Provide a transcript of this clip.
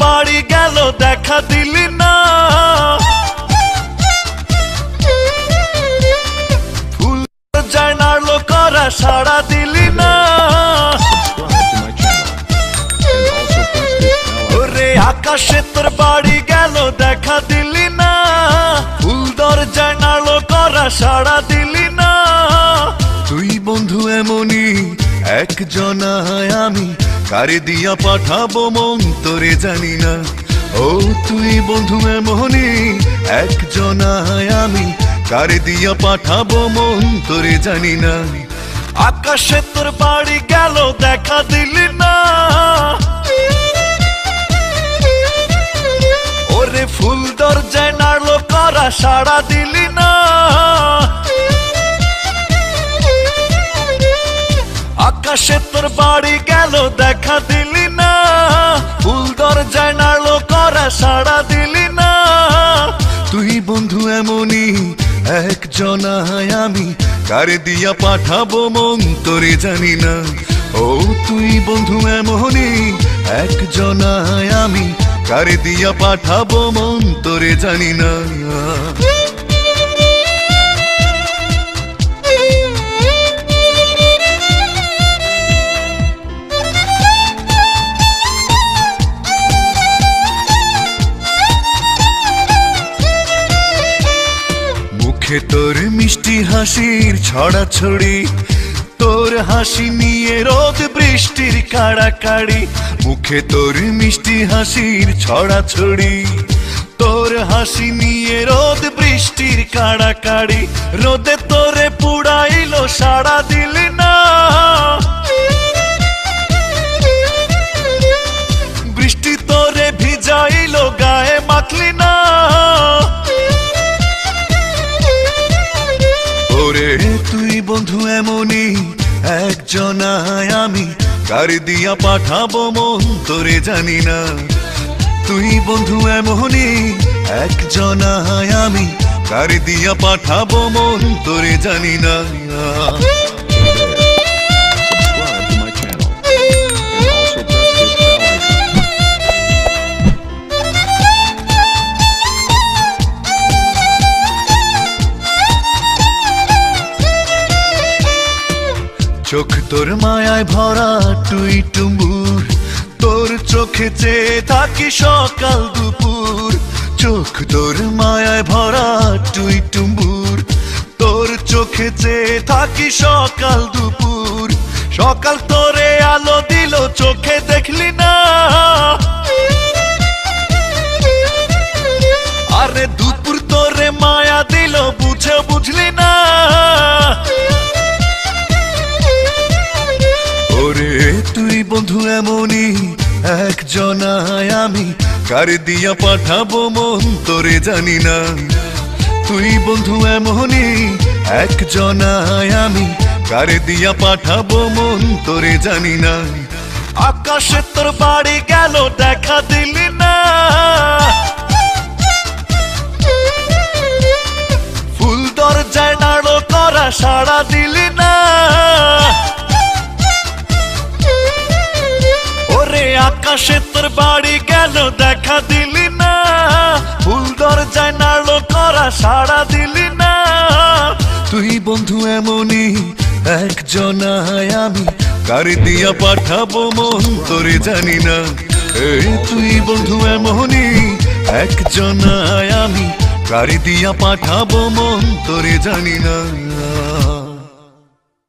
বাড়ি গেল দেখা দিলি না, ফুল যায় নাড়লো করা সাড়া দিলি না। ওরে আকাশে তোর বাড়ি গেল দেখা দিলি না, ফুল দরজায় নাড়লো করা সাড়া দিলি না। তুই বন্ধু এমনই একজনা আমি, কারে দিয়া পাঠাবো মন তোরে জানি না। ও তুই বন্ধু এমনই একজনা আমি, কারে দিয়া পাঠাবো মন তোরে জানি না। আকাশে তোর বাড়ি গেল দেখা দিলি না, ওরে ফুল দরজায় নাড়লো করা সাড়া দিলি না। আকাশে তোর বাড়ি গেল দেখা দিলি না, ফুল দরজায় নাড়লো করা সাড়া দিলি না। তুই বন্ধু এমনই একজনা আমি, কারে দিয়া পাঠাবো মন তোরে জানি না। ও তুই বন্ধু এমনই একজনা আমি, কারে দিয়া পাঠাবো মন তোরে জানি না। মুখে তোর মিষ্টি হাসির ছড়াছড়ি, তোর হাসি নিয়ে রোদ বৃষ্টির কাড়াকাড়ি। মুখে তোর মিষ্টি হাসির ছড়াছড়ি, তোর হাসি নিয়ে রোদ বৃষ্টির কাড়াকাড়ি। রোদে তোরে পুড়াইলো সাড়া দিলি না, বৃষ্টি তোরে ভিজাইলো গায়ে মাখলি না। ওরে তুই বন্ধু এমনই একজনা আমি, কারে দিয়া পাঠাবো মন তোরে জানি না। তুই বন্ধু এমনই একজনা আমি, কারে দিয়া পাঠাবো মন তোরে জানি না। চোখ তোর মায়ায় ভরা টুই টুম্বুর, তোর চোখে চেয়ে থাকি সকাল দুপুর। চোখ তোর মায়ায় ভরা টুই টুম্বুর, তোর চোখে চেয়ে থাকি সকাল দুপুর। সকাল তোরে আলো দিল চোখে দেখলি না, আরে দুপুর তোরে মায়া দিল বুঝে বুঝলি না। ওরে তুই বন্ধু এমনই একজনা আমি, কারে দিয়া পাঠাবো মন তোরে জানি না। তুই বন্ধু এমনই একজনা আমি, কারে দিয়া পাঠাবো মন তোরে জানি না। আকাশে তোর বাড়ি গেল দেখা দিলি না, ফুল দরজায় নাড়লো করা সাড়া দিলি না। আকাশে তোর বাড়ি গেল দেখা দিলি না, ফুল দরজায় নাড়লো করা সাড়া দিলি না। তুই বন্ধু এমনই একজনা আমি, কারে দিয়া পাঠাবো মন তোরে জানি না। এই তুই বন্ধু এমনই একজনা আমি, কারে দিয়া পাঠাবো মন তোরে জানি না।